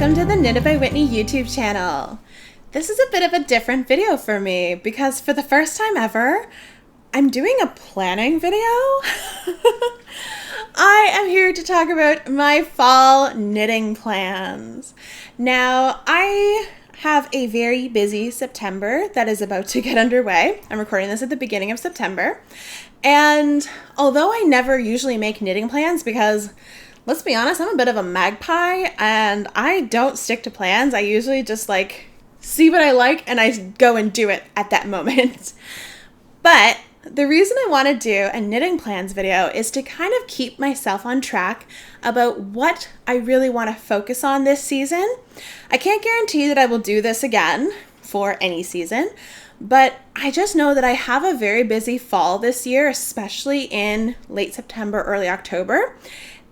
welcome to the Knitted by Whitney YouTube channel. This is a bit of a different video for me because for the first time ever, I'm doing a planning video. I am here to talk about my fall knitting plans. Now, I have a very busy September that is about to get underway. I'm recording this at the beginning of September. And although I never usually make knitting plans because, let's be honest, I'm a bit of a magpie and I don't stick to plans. I usually just see what I like and I go and do it at that moment. But the reason I want to do a knitting plans video is to kind of keep myself on track about what I really want to focus on this season. I can't guarantee that I will do this again for any season, but I just know that I have a very busy fall this year, especially in late September, early October.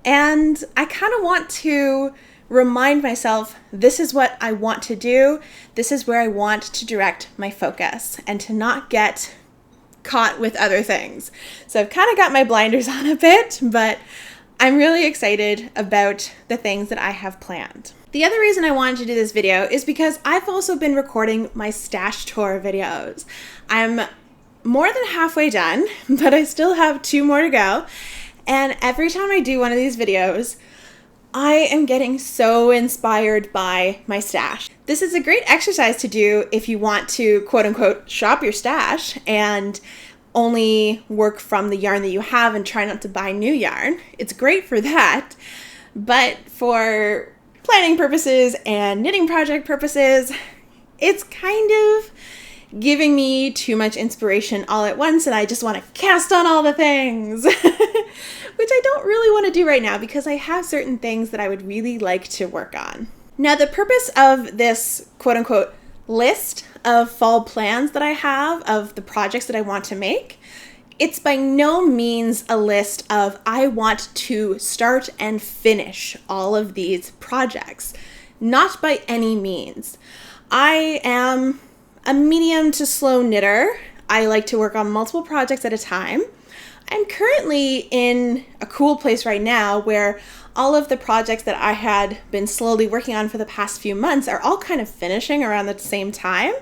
And I kind of want to remind myself, this is what I want to do. This is where I want to direct my focus and to not get caught with other things. So I've kind of got my blinders on a bit, but I'm really excited about the things that I have planned. The other reason I wanted to do this video is because I've also been recording my stash tour videos. I'm more than halfway done, but I still have 2 more to go. And every time I do one of these videos, I am getting so inspired by my stash. This is a great exercise to do if you want to quote unquote shop your stash and only work from the yarn that you have and try not to buy new yarn. It's great for that, but for planning purposes and knitting project purposes, it's kind of giving me too much inspiration all at once and I just want to cast on all the things, which I don't really want to do right now because I have certain things that I would really like to work on. Now, the purpose of this quote unquote list of fall plans that I have of the projects that I want to make, it's by no means a list of I want to start and finish all of these projects. Not by any means. I am a medium to slow knitter. I like to work on multiple projects at a time. I'm currently in a cool place right now where all of the projects that I had been slowly working on for the past few months are all kind of finishing around the same time.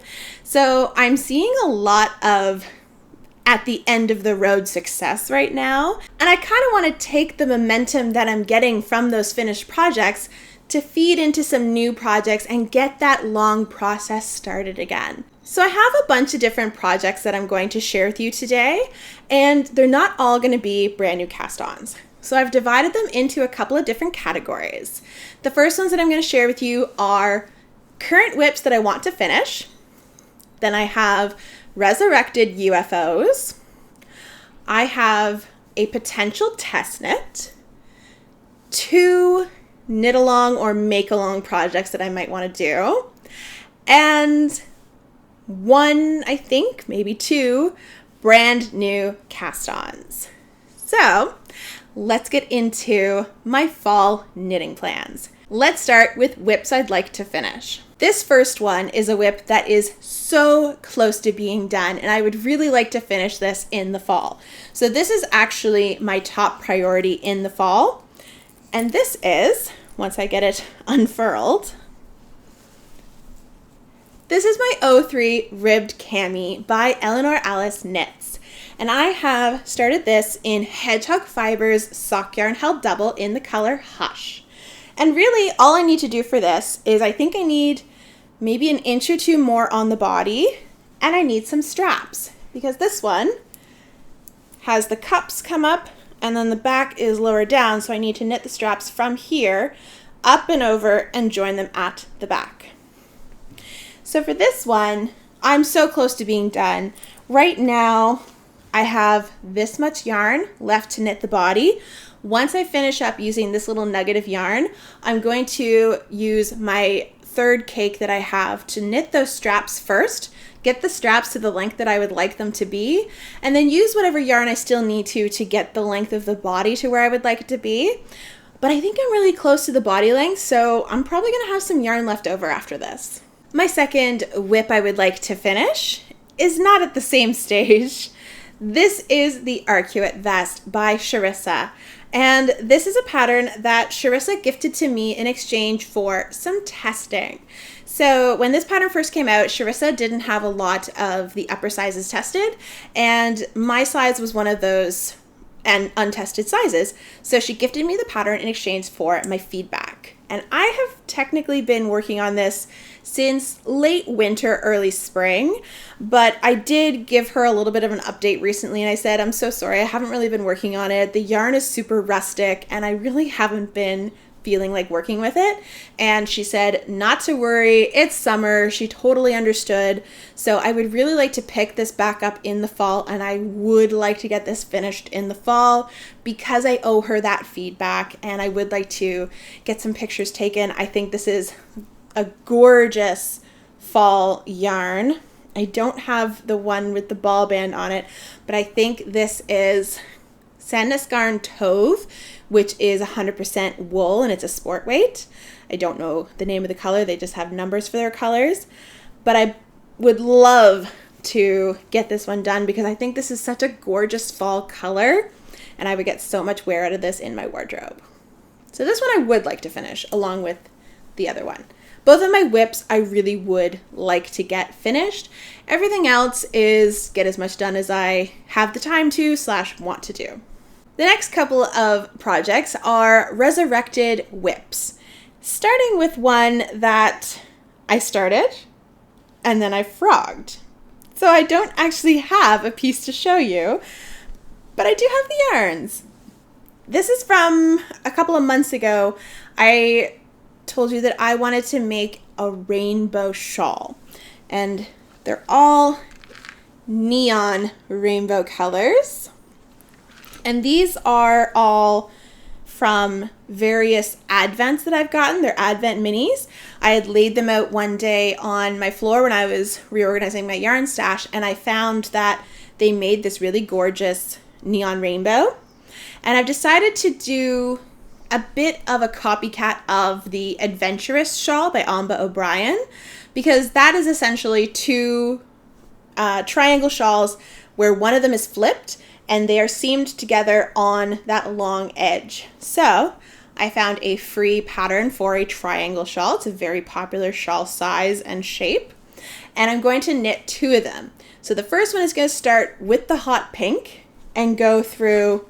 So I'm seeing a lot of at the end of the road success right now. And I kind of want to take the momentum that I'm getting from those finished projects to feed into some new projects and get that long process started again. So I have a bunch of different projects that I'm going to share with you today, and they're not all going to be brand new cast-ons. So I've divided them into a couple of different categories. The first ones that I'm going to share with you are current whips that I want to finish. Then I have Resurrected UFOs. I have a potential test knit. 2 knit along or make along projects that I might want to do. And 1, I think, maybe 2 brand new cast-ons. So let's get into my fall knitting plans. Let's start with whips I'd like to finish. This first one is a whip that is so close to being done, and I would really like to finish this in the fall. So this is actually my top priority in the fall. And this is, once I get it unfurled, this is my 03 Ribbed Cami by Eleanor Alice Knits. And I have started this in Hedgehog Fibers Sock Yarn Held Double in the color Hush. And really all I need to do for this is I think I need maybe an inch or 2 more on the body, and I need some straps because this one has the cups come up and then the back is lower down, so I need to knit the straps from here up and over and join them at the back. So for this one, I'm so close to being done. Right now, I have this much yarn left to knit the body. Once I finish up using this little nugget of yarn, I'm going to use my 3rd cake that I have to knit those straps first, get the straps to the length that I would like them to be, and then use whatever yarn I still need to get the length of the body to where I would like it to be. But I think I'm really close to the body length, so I'm probably going to have some yarn left over after this. My second whip I would like to finish is not at the same stage. This is the Arcuate Vest by Charissa. And this is a pattern that Charissa gifted to me in exchange for some testing. So when this pattern first came out, Charissa didn't have a lot of the upper sizes tested, and my size was one of those and untested sizes. So she gifted me the pattern in exchange for my feedback. And I have technically been working on this since late winter, early spring, but I did give her a little bit of an update recently, and I said, I'm so sorry, I haven't really been working on it. The yarn is super rustic, and I really haven't been feeling like working with it. And she said, not to worry, it's summer. She totally understood. So I would really like to pick this back up in the fall, and I would like to get this finished in the fall because I owe her that feedback, and I would like to get some pictures taken. I think this is a gorgeous fall yarn. I don't have the one with the ball band on it, but I think this is Sandnes Garn Tove, which is 100% wool, and it's a sport weight. I don't know the name of the color. They just have numbers for their colors. But I would love to get this one done because I think this is such a gorgeous fall color, and I would get so much wear out of this in my wardrobe. So this one I would like to finish along with the other one. Both of my whips I really would like to get finished. Everything else is get as much done as I have the time to / want to do. The next couple of projects are Resurrected whips, starting with one that I started and then I frogged. So I don't actually have a piece to show you, but I do have the yarns. This is from a couple of months ago. I told you that I wanted to make a rainbow shawl, and they're all neon rainbow colors. And these are all from various advents that I've gotten. They're advent minis. I had laid them out one day on my floor when I was reorganizing my yarn stash, and I found that they made this really gorgeous neon rainbow. And I've decided to do a bit of a copycat of the Adventurous shawl by Amba O'Brien, because that is essentially two triangle shawls where one of them is flipped and they are seamed together on that long edge. So I found a free pattern for a triangle shawl. It's a very popular shawl size and shape, and I'm going to knit two of them. So the first one is going to start with the hot pink and go through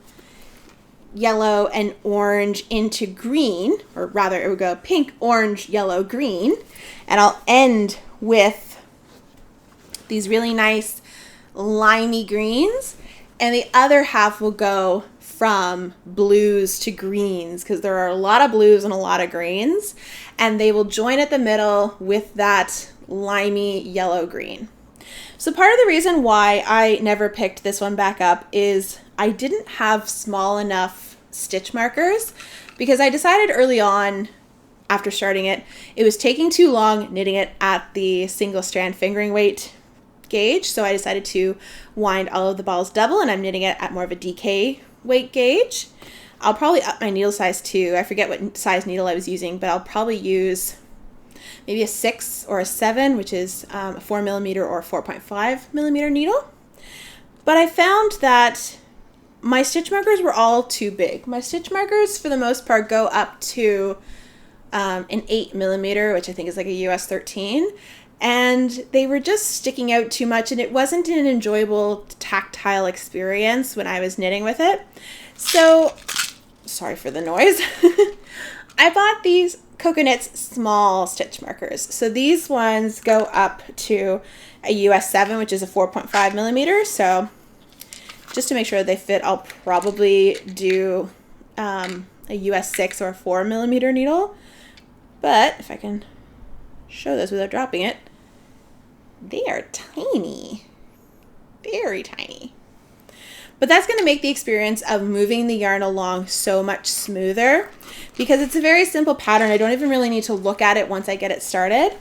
yellow and orange into green, or rather it would go pink, orange, yellow, green, and I'll end with these really nice limey greens, and the other half will go from blues to greens because there are a lot of blues and a lot of greens, and they will join at the middle with that limey yellow green. So part of the reason why I never picked this one back up is I didn't have small enough stitch markers, because I decided early on after starting it, it was taking too long knitting it at the single strand fingering weight gauge. So I decided to wind all of the balls double, and I'm knitting it at more of a DK weight gauge. I'll probably up my needle size too. I forget what size needle I was using, but I'll probably use maybe a 6 or a 7, which is a 4mm or 4.5mm needle. But I found that my stitch markers were all too big. My stitch markers, for the most part, go up to an 8mm, which I think is like a US 13. And they were just sticking out too much, and it wasn't an enjoyable tactile experience when I was knitting with it. So, sorry for the noise. I bought these Coconuts small stitch markers. So these ones go up to a US 7, which is a 4.5mm. So just to make sure they fit, I'll probably do a US 6 or a 4mm needle. But if I can show this without dropping it, they are tiny, very tiny. But that's going to make the experience of moving the yarn along so much smoother, because it's a very simple pattern. I don't even really need to look at it once I get it started.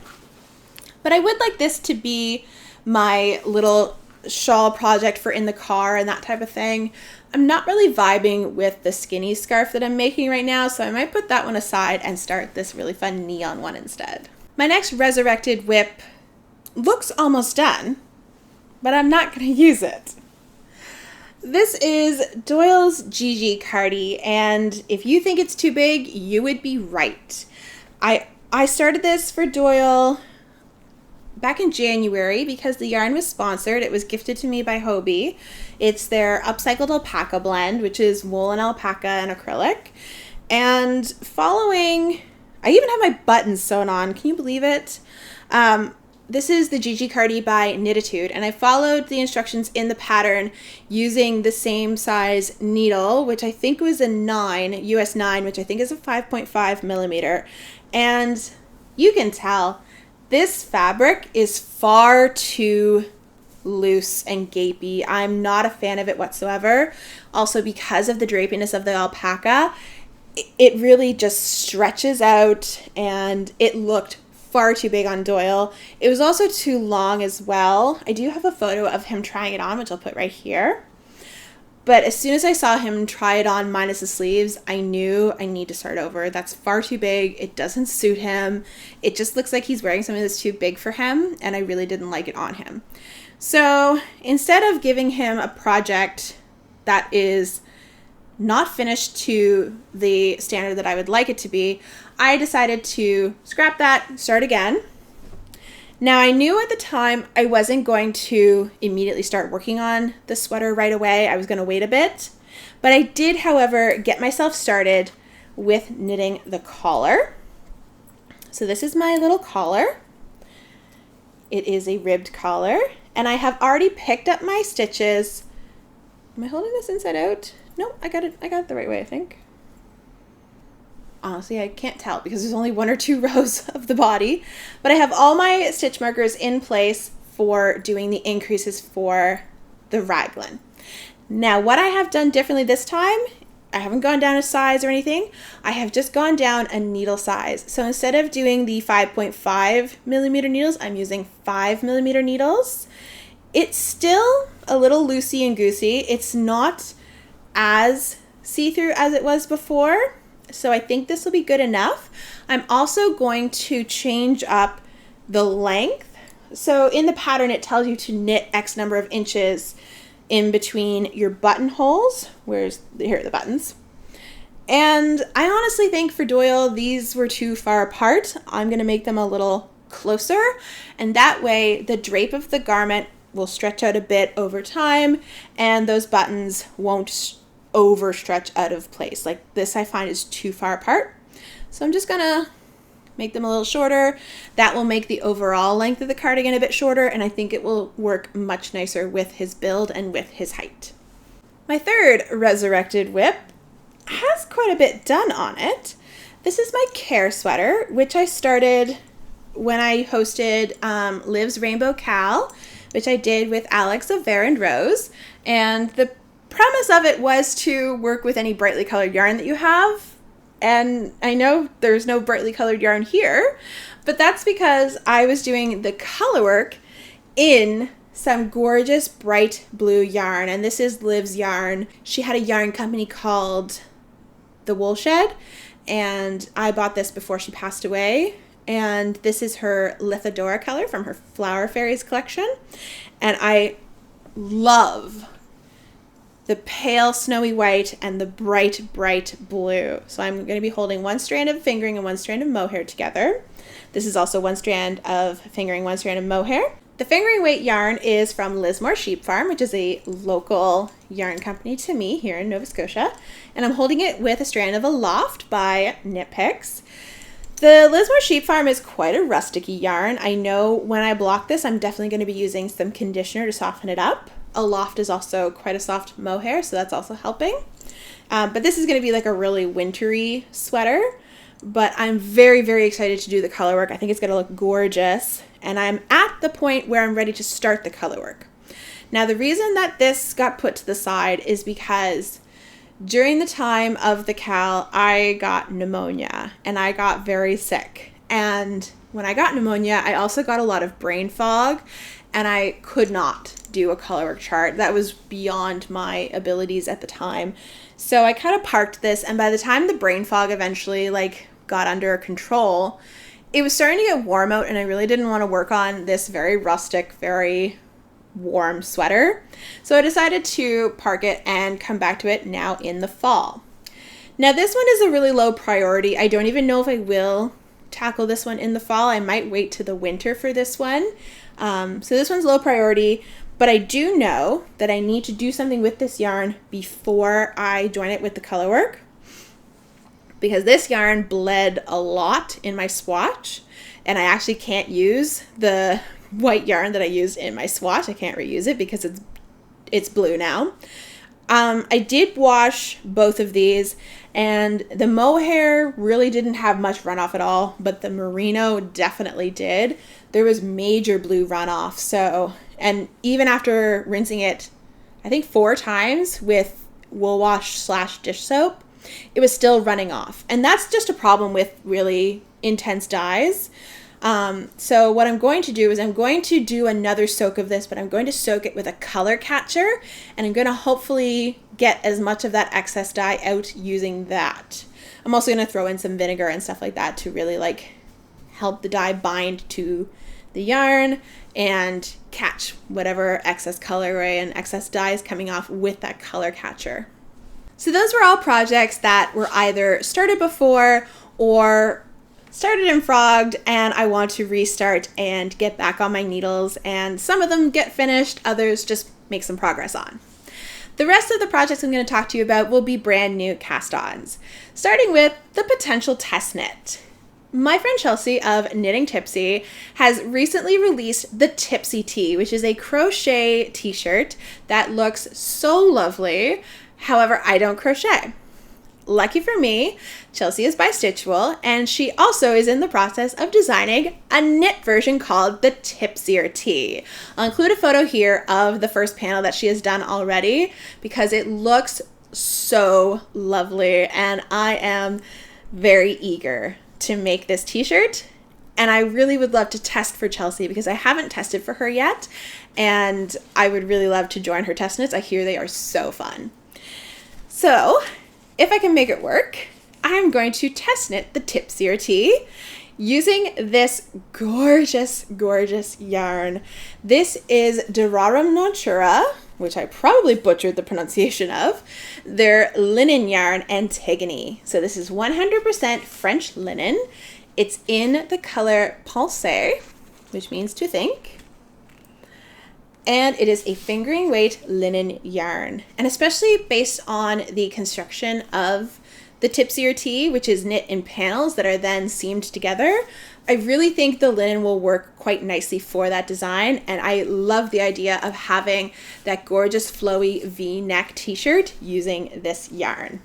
But I would like this to be my little shawl project for in the car and that type of thing. I'm not really vibing with the skinny scarf that I'm making right now, so I might put that one aside and start this really fun neon one instead. My next Resurrected whip looks almost done, but I'm not going to use it. This is Doyle's Gigi Cardi, and if you think it's too big, you would be right. I started this for Doyle back in January because the yarn was sponsored. It was gifted to me by Hobie. It's their upcycled alpaca blend, which is wool and alpaca and acrylic. And following, I even have my buttons sewn on. Can you believe it? This is the Gigi Cardi by Knititude, and I followed the instructions in the pattern using the same size needle, which I think was a 9, US 9, which I think is a 5.5 millimeter. And you can tell this fabric is far too loose and gapey. I'm not a fan of it whatsoever. Also, because of the drapiness of the alpaca, it really just stretches out, and it looked far too big on Doyle. It was also too long as well. I do have a photo of him trying it on, which I'll put right here. But as soon as I saw him try it on minus the sleeves, I knew I need to start over. That's far too big. It doesn't suit him. It just looks like he's wearing something that's too big for him, and I really didn't like it on him. So instead of giving him a project that is not finished to the standard that I would like it to be, I decided to scrap that, start again. Now, I knew at the time I wasn't going to immediately start working on the sweater right away. I was going to wait a bit. But I did, however, get myself started with knitting the collar. So this is my little collar. It is a ribbed collar, and I have already picked up my stitches. Am I holding this inside out? No, I got it the right way, I think. Honestly, I can't tell because there's only 1 or 2 rows of the body, but I have all my stitch markers in place for doing the increases for the raglan. Now, what I have done differently this time, I haven't gone down a size or anything. I have just gone down a needle size. So instead of doing the 5.5 millimeter needles, I'm using 5 millimeter needles. It's still a little loosey and goosey. It's not as see-through as it was before, so I think this will be good enough. I'm also going to change up the length. So in the pattern, it tells you to knit X number of inches in between your buttonholes. Here are the buttons. And I honestly think for Doyle, these were too far apart. I'm going to make them a little closer, and that way the drape of the garment will stretch out a bit over time, and those buttons won't overstretch out of place. Like this, I find is too far apart. So I'm just gonna make them a little shorter. That will make the overall length of the cardigan a bit shorter, and I think it will work much nicer with his build and with his height. My third Resurrected whip has quite a bit done on it. This is my Care sweater, which I started when I hosted Liv's Rainbow Cal, which I did with Alex of Bear and Rose. And the premise of it was to work with any brightly colored yarn that you have. And I know there's no brightly colored yarn here, but that's because I was doing the color work in some gorgeous bright blue yarn. And this is Liv's yarn. She had a yarn company called The Wool Shed, and I bought this before she passed away. And this is her Lithadora color from her Flower Fairies collection. And I love the pale snowy white and the bright, bright blue. So I'm going to be holding 1 strand of fingering and 1 strand of mohair together. This is also 1 strand of fingering, 1 strand of mohair. The fingering weight yarn is from Lismore Sheep Farm, which is a local yarn company to me here in Nova Scotia. And I'm holding it with a strand of Aloft by Knit Picks. The Lismore Sheep Farm is quite a rustic-y yarn. I know when I block this, I'm definitely going to be using some conditioner to soften it up. Aloft is also quite a soft mohair, so that's also helping. But this is going to be like a really wintry sweater. But I'm very, very excited to do the color work. I think it's going to look gorgeous. And I'm at the point where I'm ready to start the color work. Now, the reason that this got put to the side is because during the time of the Cal, I got pneumonia and I got very sick. And when I got pneumonia, I also got a lot of brain fog, and I could not do a color work chart. That was beyond my abilities at the time. So I kind of parked this, and by the time the brain fog eventually got under control, it was starting to get warm out, and I really didn't want to work on this very rustic, very warm sweater. So I decided to park it and come back to it now in the fall. Now this one is a really low priority. I don't even know if I will tackle this one in the fall. I might wait to the winter for this one. So this one's low priority, but I do know that I need to do something with this yarn before I join it with the color work, because this yarn bled a lot in my swatch, and I actually can't use the white yarn that I used in my swatch. I can't reuse it because it's blue now. I did wash both of these, and the mohair really didn't have much runoff at all, but the merino definitely did. There was major blue runoff. So, and even after rinsing it, I think 4 times with wool wash / dish soap, it was still running off. And that's just a problem with really intense dyes. So what I'm going to do is I'm going to do another soak of this, but I'm going to soak it with a color catcher, and I'm going to hopefully get as much of that excess dye out using that. I'm also going to throw in some vinegar and stuff like that to really like help the dye bind to the yarn and catch whatever excess colorway and excess dye is coming off with that color catcher. So those were all projects that were either started before or started and frogged, and I want to restart and get back on my needles, and some of them get finished, others just make some progress on. The rest of the projects I'm going to talk to you about will be brand new cast-ons, starting with the potential test knit. My friend Chelsea of Knitting Tipsy has recently released the Tipsy Tee, which is a crochet t-shirt that looks so lovely. However, I don't crochet. Lucky for me, Chelsea is bi-stitchable, and she also is in the process of designing a knit version called the Tipsier Tee. I'll include a photo here of the first panel that she has done already because it looks so lovely, and I am very eager to make this t-shirt, and I really would love to test for Chelsea because I haven't tested for her yet, and I would really love to join her test knits. I hear they are so fun. So if I can make it work, I'm going to test knit the Tipsier Tee using this gorgeous, gorgeous yarn. This is Durarum Natura, which I probably butchered the pronunciation of, their linen yarn Antigone. So this is 100% French linen. It's in the color Pensée, which means to think. And it is a fingering weight linen yarn. And especially based on the construction of the Tipsier Tee, which is knit in panels that are then seamed together, I really think the linen will work quite nicely for that design. And I love the idea of having that gorgeous flowy V-neck t-shirt using this yarn.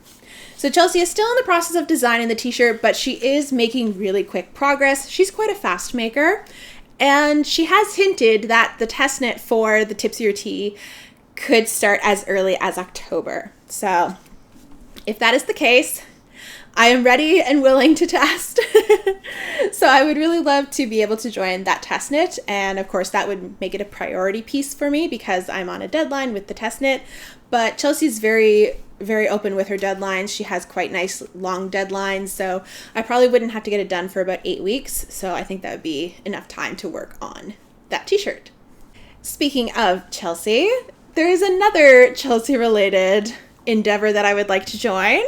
So Chelsea is still in the process of designing the t-shirt, but she is making really quick progress. She's quite a fast maker. And she has hinted that the test knit for the Tipsier Tee could start as early as October. So if that is the case, I am ready and willing to test. So I would really love to be able to join that test knit. And of course that would make it a priority piece for me because I'm on a deadline with the test knit. But Chelsea's very open with her deadlines. She has quite nice long deadlines, so I probably wouldn't have to get it done for about 8 weeks. So I think that would be enough time to work on that t-shirt. Speaking of Chelsea, there is another Chelsea related endeavor that I would like to join.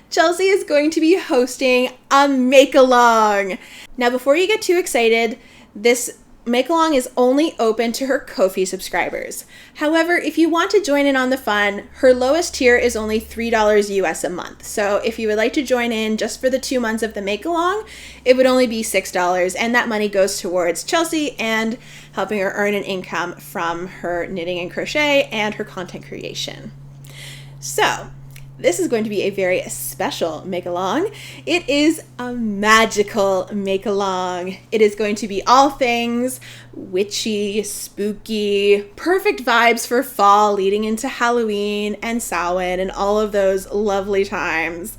Chelsea is going to be hosting a make-along. Now, before you get too excited, this make-along is only open to her Ko-fi subscribers. However, if you want to join in on the fun, her lowest tier is only $3 US a month. So if you would like to join in just for the 2 months of the make-along, it would only be $6, and that money goes towards Chelsea and helping her earn an income from her knitting and crochet and her content creation. So this is going to be a very special make-along. It is a magical make-along. It is going to be all things witchy, spooky, perfect vibes for fall leading into Halloween and Samhain and all of those lovely times.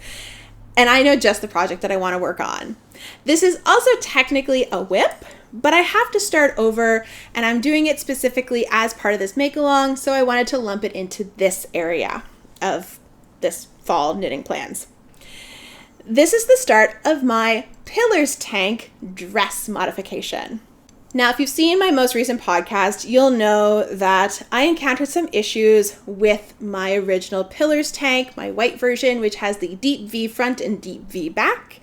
And I know just the project that I want to work on. This is also technically a whip, but I have to start over, and I'm doing it specifically as part of this make-along, so I wanted to lump it into this area of this fall knitting plans. This is the start of my Pillars Tank dress modification. Now, if you've seen my most recent podcast, you'll know that I encountered some issues with my original Pillars tank, my white version, which has the deep V front and deep V back.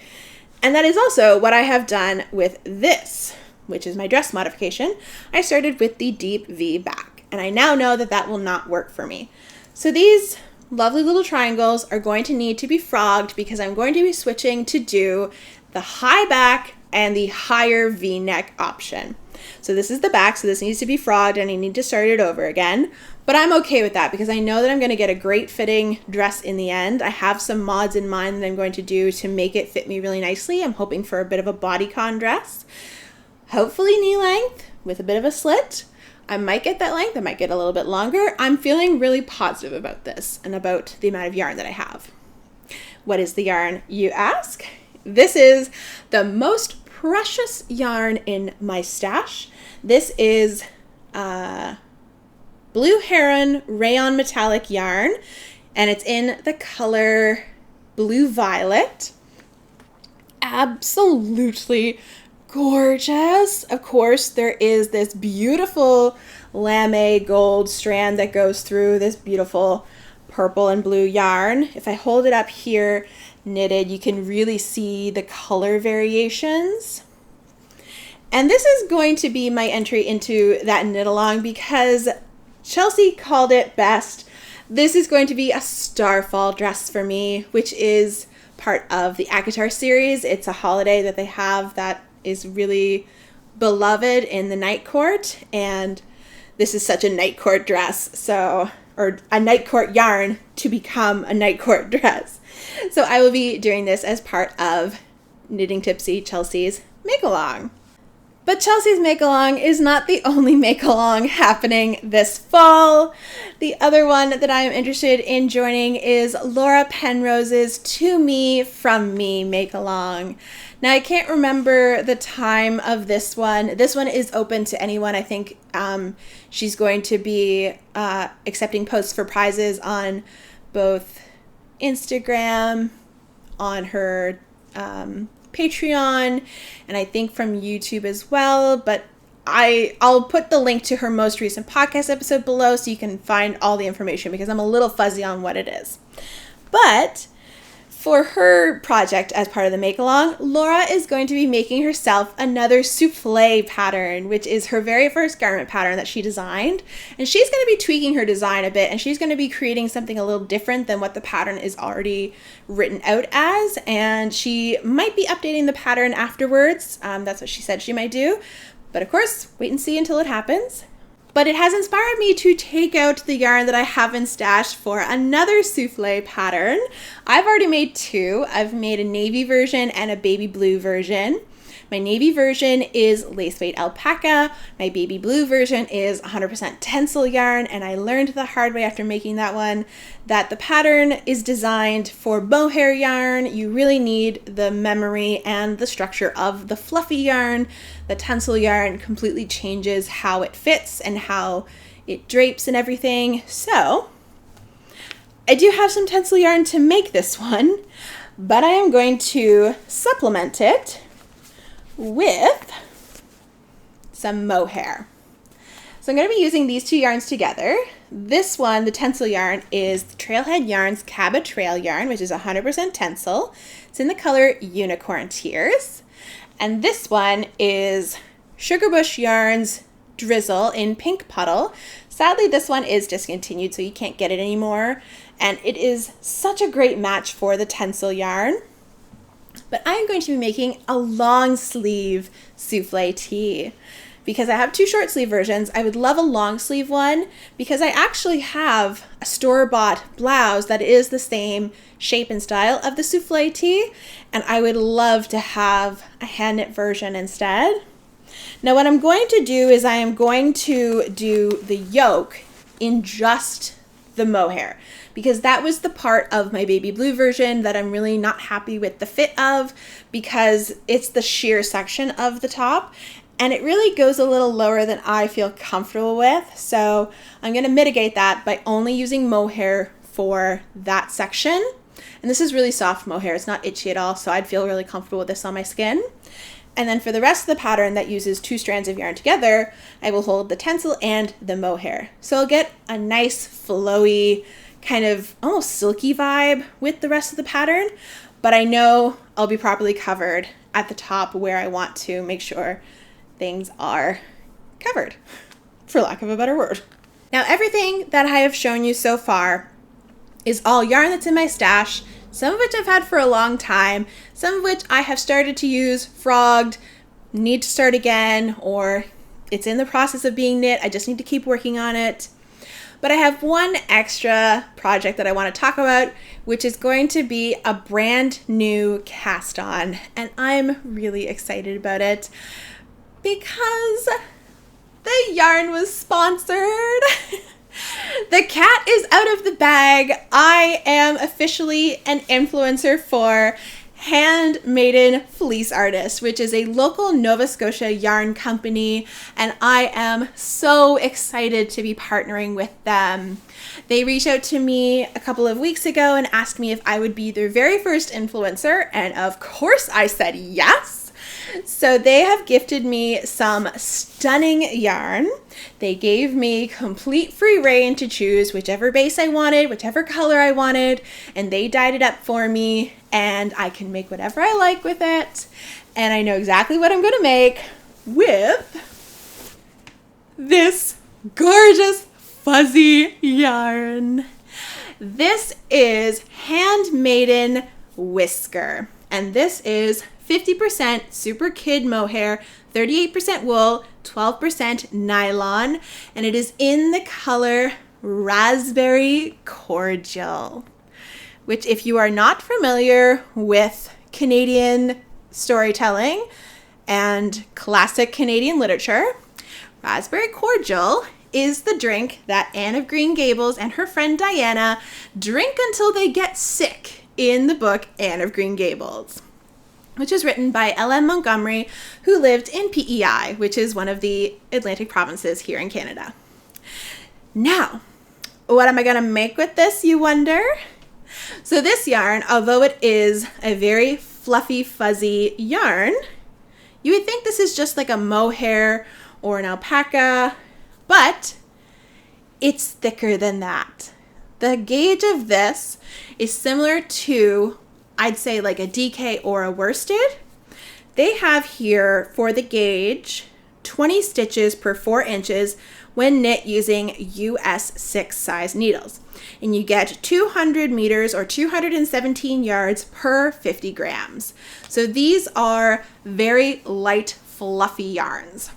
And that is also what I have done with this, which is my dress modification. I started with the deep V back, and I now know that that will not work for me. So these lovely little triangles are going to need to be frogged because I'm going to be switching to do the high back and the higher V-neck option. So this is the back, so this needs to be frogged and I need to start it over again. But I'm okay with that because I know that I'm going to get a great fitting dress in the end. I have some mods in mind that I'm going to do to make it fit me really nicely. I'm hoping for a bit of a bodycon dress. Hopefully knee length with a bit of a slit. I might get that length, I might get a little bit longer. I'm feeling really positive about this and about the amount of yarn that I have. What is the yarn, you ask? This is the most precious yarn in my stash. This is Blue Heron Rayon Metallic yarn, and it's in the color Blue Violet. Absolutely gorgeous. Of course, there is this beautiful lame gold strand that goes through this beautiful purple and blue yarn. If I hold it up here, knitted, you can really see the color variations. And this is going to be my entry into that knit along because Chelsea called it best. This is going to be a starfall dress for me, which is part of the ACOTAR series. It's a holiday that they have that is really beloved in the night court, and this is such a night court dress, or a night court yarn to become a night court dress. So I will be doing this as part of Knitting Tipsy Chelsea's make-along. But Chelsea's make-along is not the only make-along happening this fall. The other one that I am interested in joining is Laura Penrose's To Me, From Me make-along. Now, I can't remember the time of this one. This one is open to anyone. I think she's going to be accepting posts for prizes on both Instagram, on her Patreon, and I think from YouTube as well. But I'll put the link to her most recent podcast episode below so you can find all the information because I'm a little fuzzy on what it is. But for her project as part of the make-along, Laura is going to be making herself another souffle pattern, which is her very first garment pattern that she designed. And she's going to be tweaking her design a bit, and she's going to be creating something a little different than what the pattern is already written out as. And she might be updating the pattern afterwards. That's what she said she might do. But of course, wait and see until it happens. But it has inspired me to take out the yarn that I have in stash for another souffle pattern. I've already made two. I've made a navy version and a baby blue version. My navy version is lace weight alpaca. My baby blue version is 100% tencel yarn, and I learned the hard way after making that one that the pattern is designed for mohair yarn. You really need the memory and the structure of the fluffy yarn. The tencel yarn completely changes how it fits and how it drapes and everything. So I do have some tencel yarn to make this one, but I am going to supplement it with some mohair. So I'm going to be using these two yarns together. This one, the tencel yarn, is the Trailhead Yarns Cabot Trail yarn, which is 100% tencel. It's in the color Unicorn Tears. And this one is Sugarbush Yarns Drizzle in Pink Puddle. Sadly, this one is discontinued, so you can't get it anymore. And it is such a great match for the tencel yarn. But I am going to be making a long sleeve souffle tee because I have two short sleeve versions. I would love a long sleeve one because I actually have a store-bought blouse that is the same shape and style of the souffle tee, and I would love to have a hand knit version instead. Now what I'm going to do is I am going to do the yoke in just the mohair, because that was the part of my baby blue version that I'm really not happy with the fit of, because it's the sheer section of the top and it really goes a little lower than I feel comfortable with. So I'm going to mitigate that by only using mohair for that section. And this is really soft mohair. It's not itchy at all, so I'd feel really comfortable with this on my skin. And then for the rest of the pattern that uses 2 strands of yarn together, I will hold the tencel and the mohair. So I'll get a nice flowy, kind of almost silky vibe with the rest of the pattern, but I know I'll be properly covered at the top where I want to make sure things are covered, for lack of a better word. Now, everything that I have shown you so far is all yarn that's in my stash, some of which I've had for a long time, some of which I have started to use, frogged, need to start again, or it's in the process of being knit, I just need to keep working on it. But I have one extra project that I want to talk about, which is going to be a brand new cast on, and I'm really excited about it because the yarn was sponsored. The cat is out of the bag. I am officially an influencer for Handmaiden Fleece Artist, which is a local Nova Scotia yarn company, and I am so excited to be partnering with them. They reached out to me a couple of weeks ago and asked me if I would be their very first influencer, and of course I said yes. So they have gifted me some stunning yarn. They gave me complete free reign to choose whichever base I wanted, whichever color I wanted, and they dyed it up for me, and I can make whatever I like with it. And I know exactly what I'm going to make with this gorgeous fuzzy yarn. This is Handmaiden Whisker, and this is 50% Super Kid mohair, 38% wool, 12% nylon, and it is in the color Raspberry Cordial, which, if you are not familiar with Canadian storytelling and classic Canadian literature, Raspberry Cordial is the drink that Anne of Green Gables and her friend Diana drink until they get sick in the book Anne of Green Gables, which is written by L.M. Montgomery, who lived in PEI, which is one of the Atlantic provinces here in Canada. Now, what am I going to make with this, you wonder? So this yarn, although it is a very fluffy, fuzzy yarn, you would think this is just like a mohair or an alpaca, but it's thicker than that. The gauge of this is similar to, I'd say, like a DK or a worsted. They have here for the gauge 20 stitches per 4 inches when knit using US 6 size needles. And you get 200 meters or 217 yards per 50 grams. So these are very light, fluffy yarns.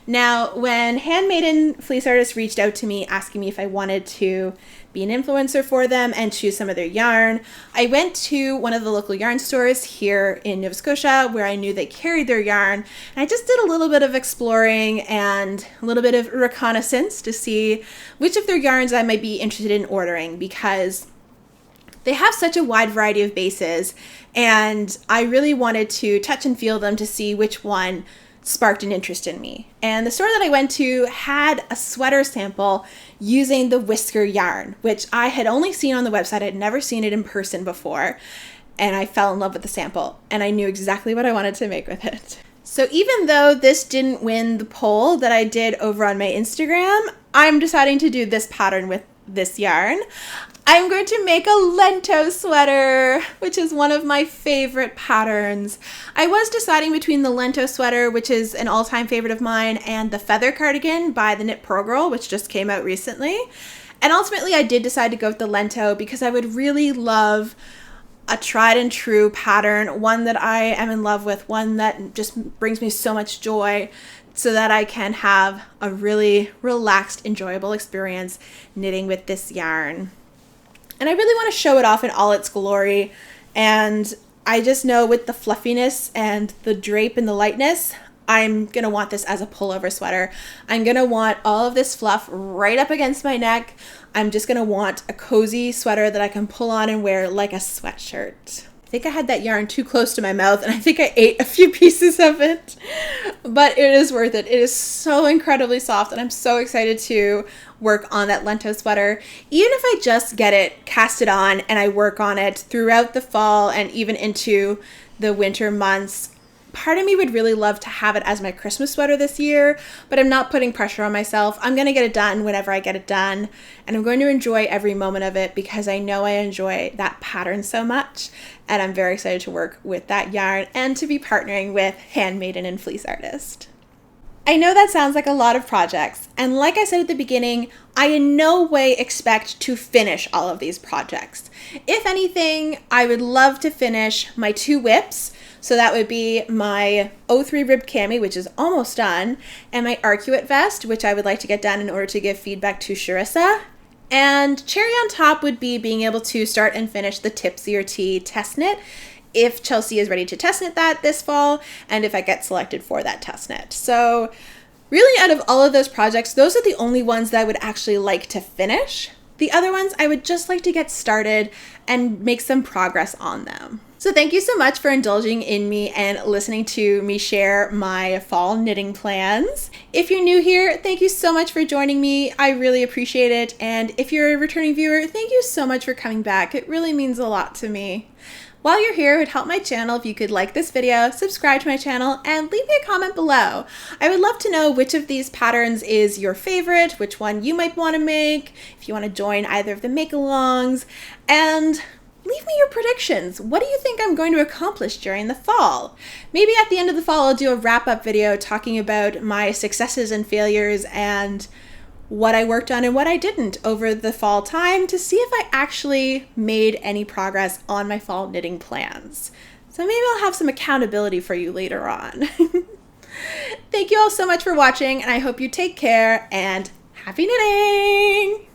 Now, when Handmaiden Fleece Artist reached out to me asking me if I wanted to be an influencer for them and choose some of their yarn, I went to one of the local yarn stores here in Nova Scotia where I knew they carried their yarn, and I just did a little bit of exploring and a little bit of reconnaissance to see which of their yarns I might be interested in ordering, because they have such a wide variety of bases, and I really wanted to touch and feel them to see which one sparked an interest in me. And the store that I went to had a sweater sample using the Whisker yarn, which I had only seen on the website. I'd never seen it in person before, and I fell in love with the sample, and I knew exactly what I wanted to make with it. So even though this didn't win the poll that I did over on my Instagram, I'm deciding to do this pattern with this yarn. I'm going to make a Lento sweater, which is one of my favorite patterns. I was deciding between the Lento sweater, which is an all-time favorite of mine, and the Feather cardigan by the Knit Pro Girl, which just came out recently. And ultimately I did decide to go with the Lento because I would really love a tried and true pattern, one that I am in love with, one that just brings me so much joy, so that I can have a really relaxed, enjoyable experience knitting with this yarn. And I really want to show it off in all its glory, and I just know with the fluffiness and the drape and the lightness, I'm going to want this as a pullover sweater. I'm going to want all of this fluff right up against my neck. I'm just going to want a cozy sweater that I can pull on and wear like a sweatshirt. I think I had that yarn too close to my mouth, and I think I ate a few pieces of it, but it is worth it. It is so incredibly soft, and I'm so excited to work on that Lento sweater. Even if I just get it casted on and I work on it throughout the fall and even into the winter months, Part of me would really love to have it as my Christmas sweater this year, but I'm not putting pressure on myself. I'm going to get it done whenever I get it done, and I'm going to enjoy every moment of it because I know I enjoy that pattern so much, and I'm very excited to work with that yarn and to be partnering with Handmaiden and Fleece Artist. I know that sounds like a lot of projects, and like I said at the beginning, I in no way expect to finish all of these projects. If anything, I would love to finish my 2 whips, so that would be my 03 ribbed cami, which is almost done, and my arcuate vest, which I would like to get done in order to give feedback to Sharissa. And cherry on top would be being able to start and finish the Tipsy or Tea test knit, if Chelsea is ready to test knit that this fall, and if I get selected for that test knit. So really, out of all of those projects, those are the only ones that I would actually like to finish. The other ones, I would just like to get started and make some progress on them. So thank you so much for indulging in me and listening to me share my fall knitting plans. If you're new here, thank you so much for joining me. I really appreciate it. And if you're a returning viewer, thank you so much for coming back. It really means a lot to me. While you're here, it would help my channel if you could like this video, subscribe to my channel, and leave me a comment below. I would love to know which of these patterns is your favorite, which one you might want to make, if you want to join either of the make-alongs, and leave me your predictions. What do you think I'm going to accomplish during the fall? Maybe at the end of the fall, I'll do a wrap-up video talking about my successes and failures and what I worked on and what I didn't over the fall time to see if I actually made any progress on my fall knitting plans. So maybe I'll have some accountability for you later on. Thank you all so much for watching, and I hope you take care and happy knitting!